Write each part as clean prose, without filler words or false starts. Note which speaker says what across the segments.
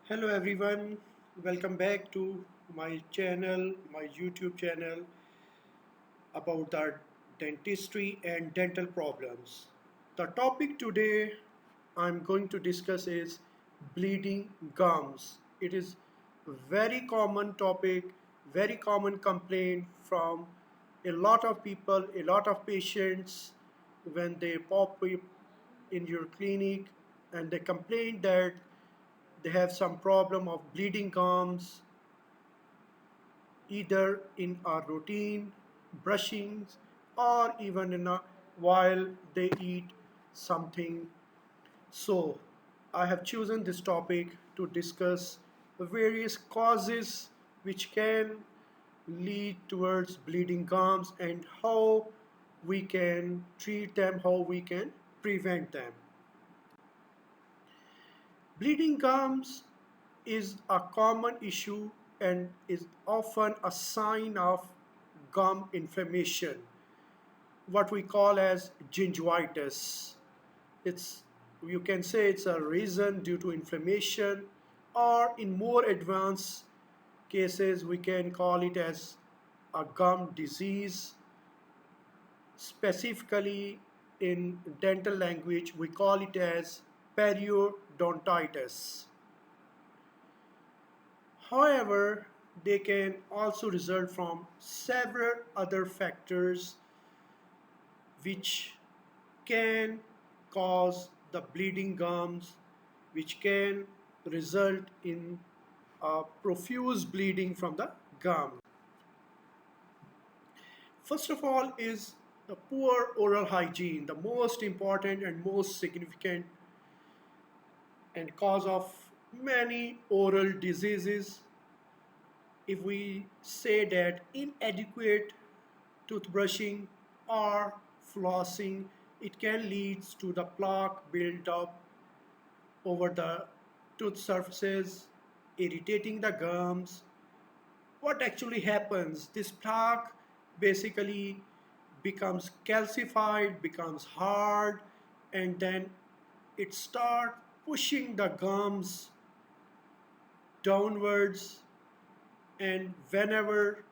Speaker 1: Hello everyone, welcome back to my channel, my YouTube channel about the dentistry and dental problems. The topic today I'm going to discuss is bleeding gums. It is a very common topic, very common complaint from a lot of people, a lot of patients when they pop up in your clinic and they complain that they have some problem of bleeding gums either in a routine brushing or even while they eat something. So I have chosen this topic to discuss the various causes which can lead towards bleeding gums and how we can treat them, how we can prevent them. Bleeding gums is a common issue and is often a sign of gum inflammation, what we call as gingivitis. It's you can say it's a reason due to inflammation, or in more advanced cases, we can call it as a gum disease. Specifically, in dental language, we call it as periodontitis. However, they can also result from several other factors which can cause the bleeding gums, which can result in profuse bleeding from the gum. First of all is the poor oral hygiene, the most important and most significant and cause of many oral diseases. If we say that inadequate toothbrushing or flossing, it can lead to the plaque build up over the tooth surfaces, irritating the gums. What actually happens? This plaque basically becomes calcified, becomes hard, and then it starts pushing the gums downwards. And whenever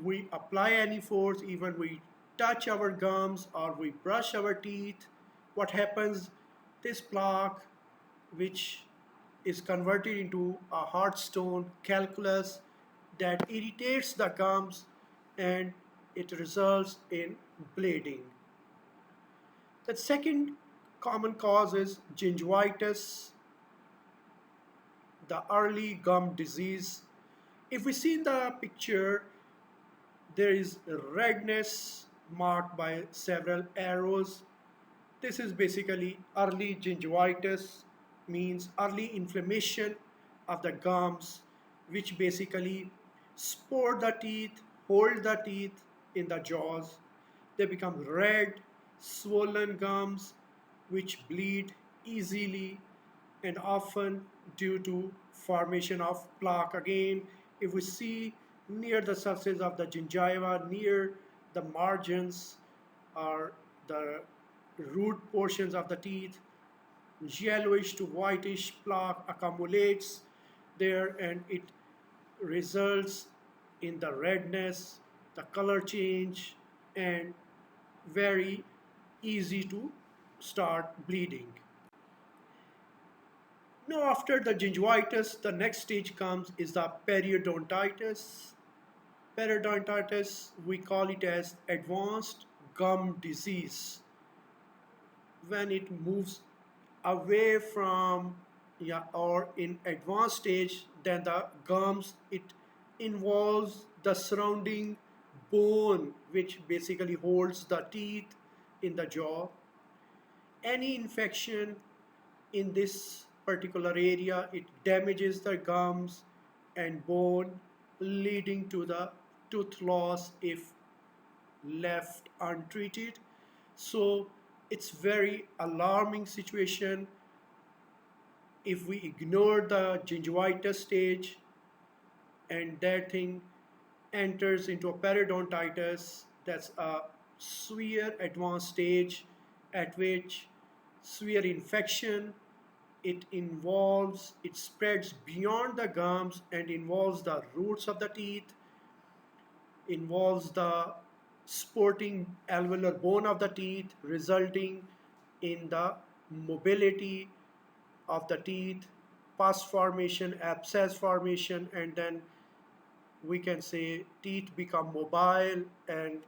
Speaker 1: we apply any force, even we touch our gums or we brush our teeth, what happens? This plaque, which is converted into a hard stone calculus that irritates the gums and it results in bleeding. The second common cause is gingivitis, the early gum disease. If we see in the picture, there is redness marked by several arrows. This is basically early gingivitis, means early inflammation of the gums, which basically support the teeth, hold the teeth in the jaws. They become red, swollen gums, which bleed easily and often due to formation of plaque. Again, if we see near the surface of the gingiva, near the margins or the root portions of the teeth, yellowish to whitish plaque accumulates there and it results in the redness, the color change, and very easy to start bleeding. Now, after the gingivitis, the next stage comes is the periodontitis. Periodontitis, we call it as advanced gum disease. When it moves away from, yeah, or in advanced stage, then the gums, it involves the surrounding bone which basically holds the teeth in the jaw. Any infection in this particular area, it damages the gums and bone, leading to the tooth loss if left untreated. So it's very alarming situation if we ignore the gingivitis stage and that thing enters into a periodontitis. That's a severe advanced stage at which severe infection it spreads beyond the gums and involves the roots of the teeth, involves the supporting alveolar bone of the teeth, resulting in the mobility of the teeth, pus formation, abscess formation, and then we can say teeth become mobile, and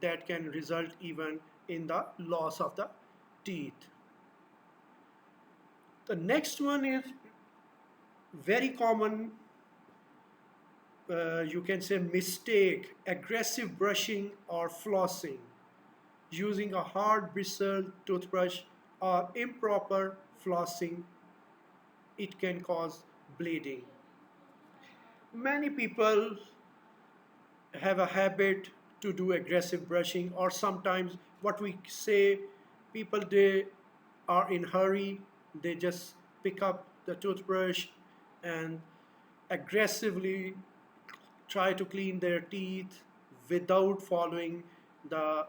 Speaker 1: that can result even in the loss of the teeth. The next one is very common, you can say mistake, aggressive brushing or flossing, using a hard bristle toothbrush or improper flossing. It can cause bleeding. Many people have a habit to do aggressive brushing, or sometimes what we say, people they are in hurry, they just pick up the toothbrush and aggressively try to clean their teeth without following the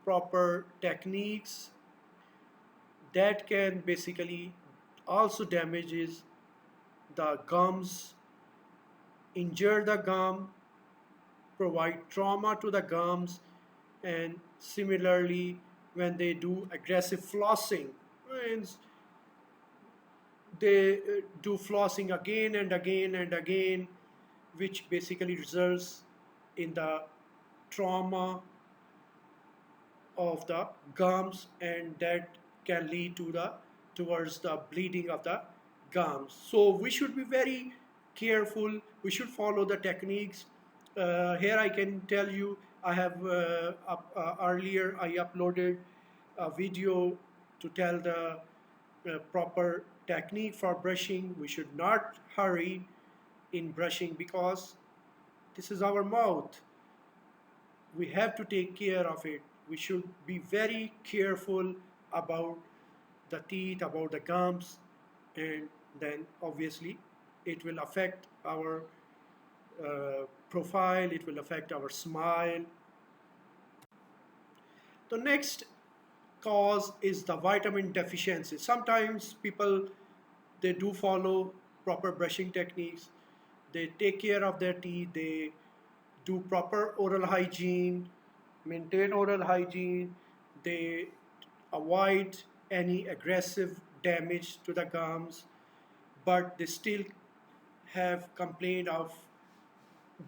Speaker 1: proper techniques. That can basically also damages the gums, injure the gum, provide trauma to the gums, and similarly when they do aggressive flossing, means they do flossing again and again and again, which basically results in the trauma of the gums, and that can lead to the towards the bleeding of the gums. So we should be very careful, we should follow the techniques. Here I can tell you, I have earlier I uploaded a video to tell the proper technique for brushing. We should not hurry in brushing because this is our mouth, we have to take care of it. We should be very careful about the teeth, about the gums, and then obviously it will affect our profile, it will affect our smile. The next cause is the vitamin deficiency. Sometimes people they do follow proper brushing techniques, they take care of their teeth, they do proper oral hygiene, maintain oral hygiene, they avoid any aggressive damage to the gums, but they still have complaint of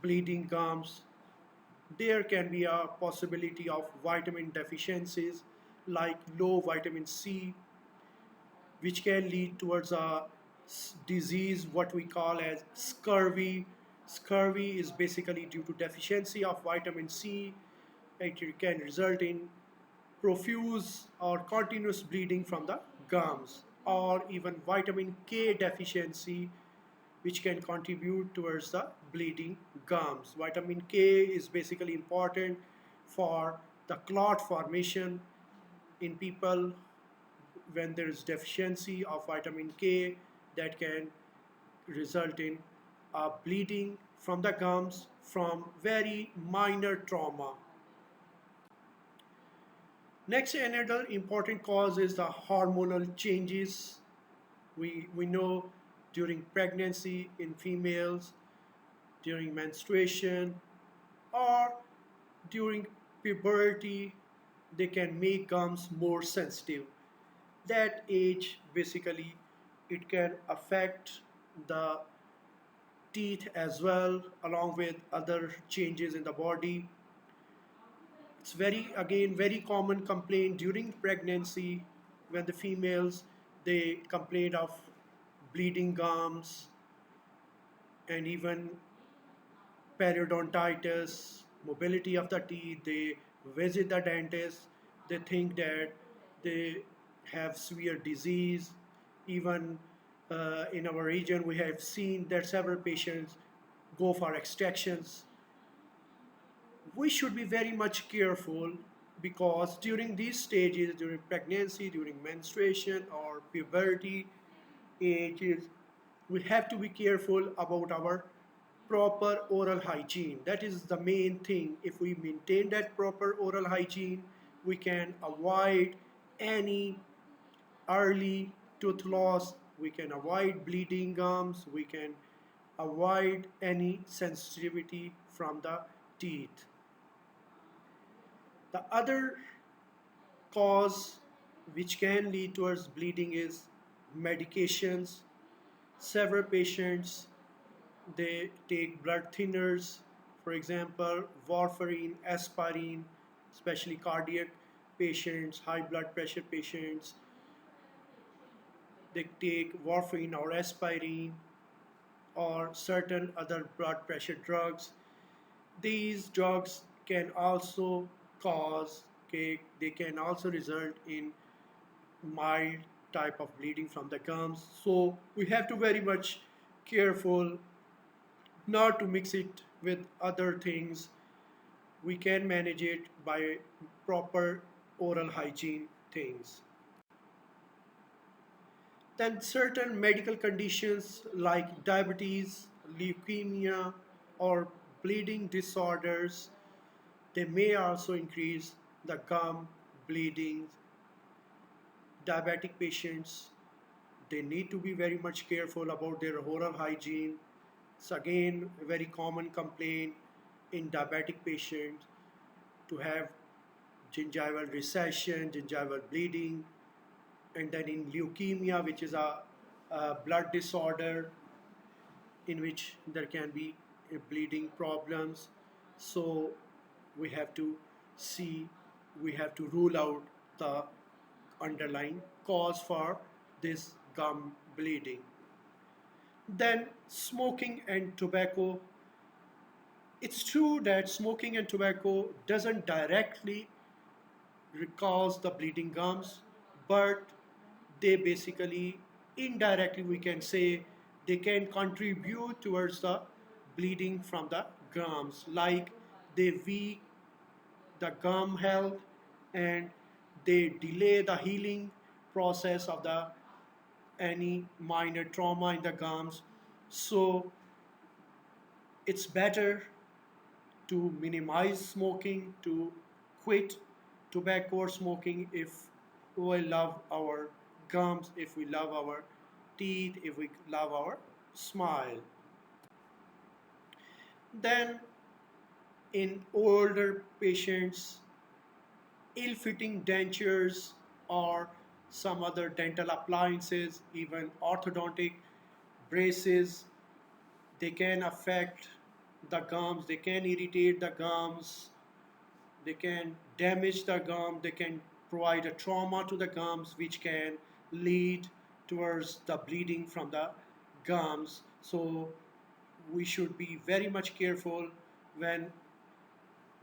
Speaker 1: bleeding gums. There can be a possibility of vitamin deficiencies like low vitamin C, which can lead towards a disease what we call as scurvy. Scurvy is basically due to deficiency of vitamin C. It can result in profuse or continuous bleeding from the gums, or even vitamin K deficiency, which can contribute towards the bleeding gums. Vitamin K is basically important for the clot formation in people. When there is deficiency of vitamin K, that can result in bleeding from the gums from very minor trauma. Next, another important cause is the hormonal changes. We know during pregnancy in females, during menstruation, or during puberty, they can make gums more sensitive. That age, basically, it can affect the teeth as well, along with other changes in the body. It's very, again, very common complaint during pregnancy when the females they complain of bleeding gums and even periodontitis, mobility of the teeth. They visit the dentist, they think that they have severe disease. Even in our region, we have seen that several patients go for extractions. We should be very much careful because during these stages, during pregnancy, during menstruation or puberty ages, we have to be careful about our proper oral hygiene. That is the main thing. If we maintain that proper oral hygiene, we can avoid any early tooth loss, we can avoid bleeding gums, we can avoid any sensitivity from the teeth. The other cause which can lead towards bleeding is medications. Several patients, they take blood thinners, for example, warfarin, aspirin, especially cardiac patients, high blood pressure patients, they take warfarin or aspirin or certain other blood pressure drugs. These drugs can also cause, okay, they can also result in mild type of bleeding from the gums. So we have to very much careful not to mix it with other things. We can manage it by proper oral hygiene things. Then certain medical conditions like diabetes, leukemia, or bleeding disorders, they may also increase the gum bleeding. Diabetic patients, they need to be very much careful about their oral hygiene. It's again a very common complaint in diabetic patients to have gingival recession, gingival bleeding, and then in leukemia, which is a blood disorder in which there can be bleeding problems. So we have to see, we have to rule out the underlying cause for this gum bleeding. Then smoking and tobacco. It's true that smoking and tobacco doesn't directly cause the bleeding gums, but they basically indirectly we can say they can contribute towards the bleeding from the gums, like they weak the gum health and they delay the healing process of the any minor trauma in the gums. So it's better to minimize smoking, to quit tobacco or smoking if we love our gums, if we love our teeth, if we love our smile. Then in older patients, ill-fitting dentures or some other dental appliances, even orthodontic braces, they can affect the gums, they can irritate the gums, they can damage the gum, they can provide a trauma to the gums which can lead towards the bleeding from the gums. So we should be very much careful when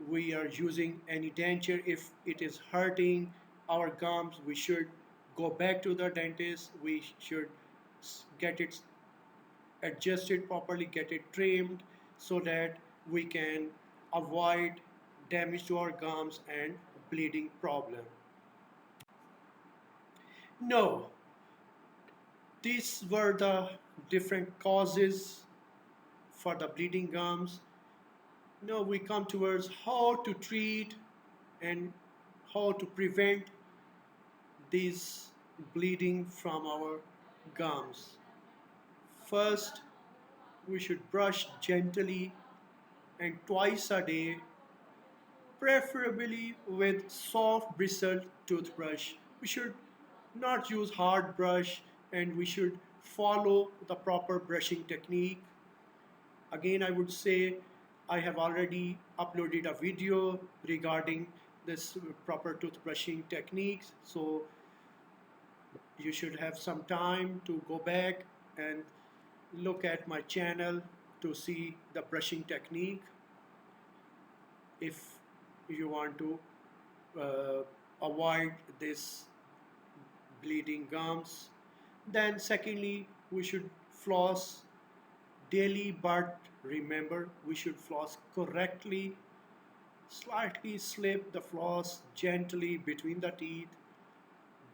Speaker 1: we are using any denture. If it is hurting our gums, we should go back to the dentist, we should get it adjust it properly, get it trimmed so that we can avoid damage to our gums and bleeding problem. No, these were the different causes for the bleeding gums. Now we come towards how to treat and how to prevent this bleeding from our gums. First, we should brush gently and twice a day, preferably with soft bristled toothbrush. We should not use hard brush and we should follow the proper brushing technique. Again, I would say I have already uploaded a video regarding this proper toothbrushing techniques. So you should have some time to go back and look at my channel to see the brushing technique if you want to uh, avoid this bleeding gums. Then secondly, we should floss daily, but remember we should floss correctly. Slightly slip the floss gently between the teeth.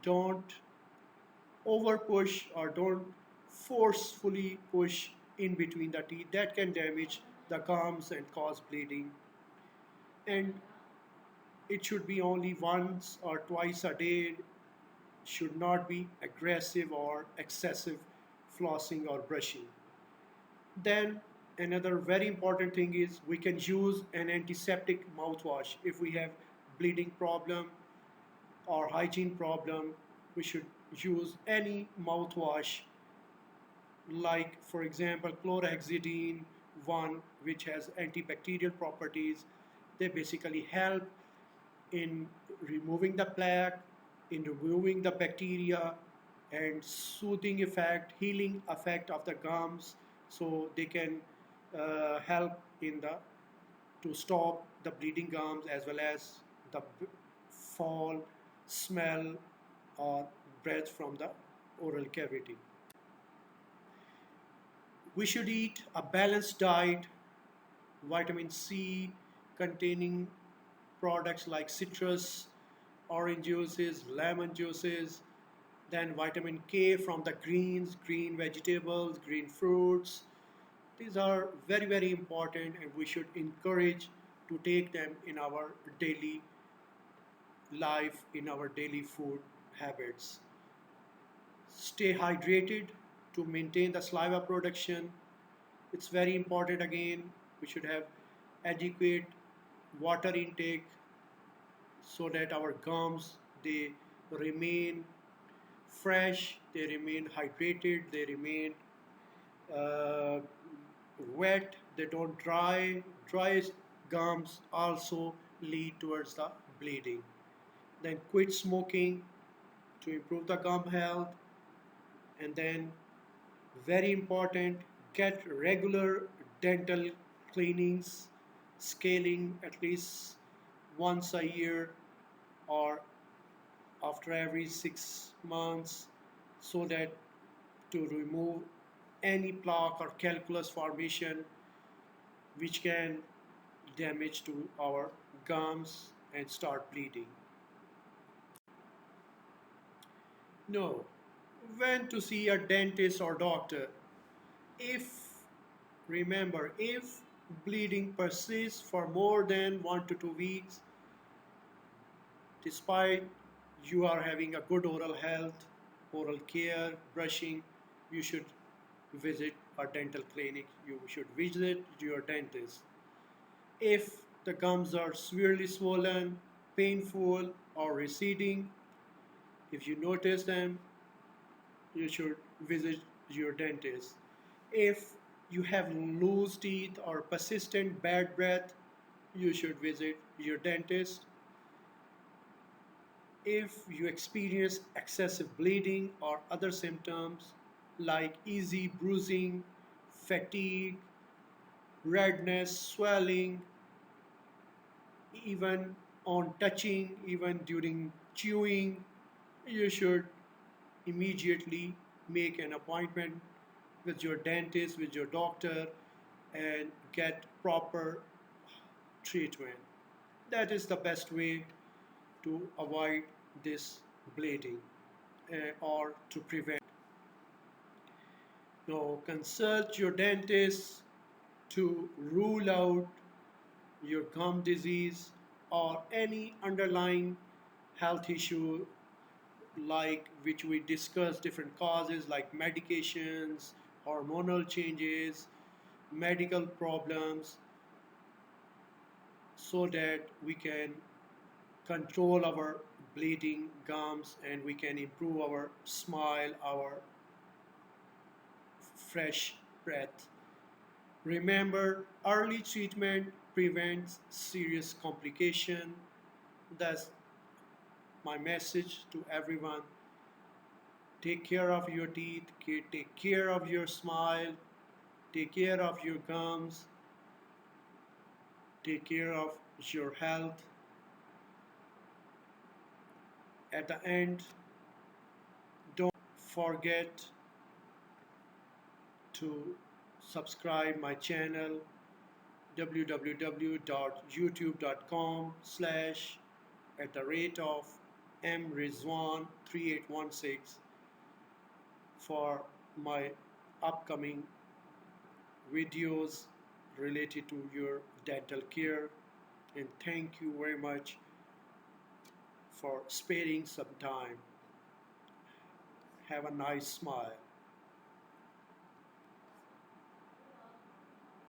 Speaker 1: Don't over push or don't forcefully push in between the teeth. That can damage the gums and cause bleeding. And it should be only once or twice a day, should not be aggressive or excessive flossing or brushing. Then another very important thing is we can use an antiseptic mouthwash if we have bleeding problem or hygiene problem. We should use any mouthwash, like for example chlorhexidine one, which has antibacterial properties. They basically help in removing the plaque, in removing the bacteria, and soothing effect, healing effect of the gums, so they can help in the to stop the bleeding gums as well as the fall, smell, or breath from the oral cavity. We should eat a balanced diet, vitamin C containing products like citrus, orange juices, lemon juices, then vitamin K from the greens, green vegetables, green fruits. These are very, very important and we should encourage to take them in our daily life, in our daily food habits. Stay hydrated to maintain the saliva production. It's very important again. We should have adequate water intake so that our gums they remain fresh, they remain hydrated, they remain uh, wet, they don't dry. Dry gums also lead towards the bleeding. Then quit smoking to improve the gum health. And then very important, get regular dental cleanings, scaling at least once a year or after every 6 months, so that to remove any plaque or calculus formation which can damage to our gums and start bleeding. No, when to see a dentist or doctor? If remember, if bleeding persists for more than 1 to 2 weeks, despite you are having a good oral health, oral care, brushing, you should visit a dental clinic, you should visit your dentist. If the gums are severely swollen, painful, or receding, if you notice them, you should visit your dentist. If you have loose teeth or persistent bad breath, you should visit your dentist. If you experience excessive bleeding or other symptoms like easy bruising, fatigue, redness, swelling, even on touching, even during chewing, you should immediately make an appointment with your dentist, with your doctor, and get proper treatment. That is the best way to avoid this bleeding or to prevent. Now, consult your dentist to rule out your gum disease or any underlying health issue, like which we discussed different causes like medications, hormonal changes, medical problems, so that we can control our bleeding gums and we can improve our smile, our fresh breath. Remember, early treatment prevents serious complication. That's my message to everyone. Take care of your teeth, take care of your smile, take care of your gums, take care of your health. At the end, don't forget to subscribe my channel www.youtube.com/ at the rate of mrizwan3816 for my upcoming videos related to your dental care. And thank you very much for sparing some time. Have a nice smile.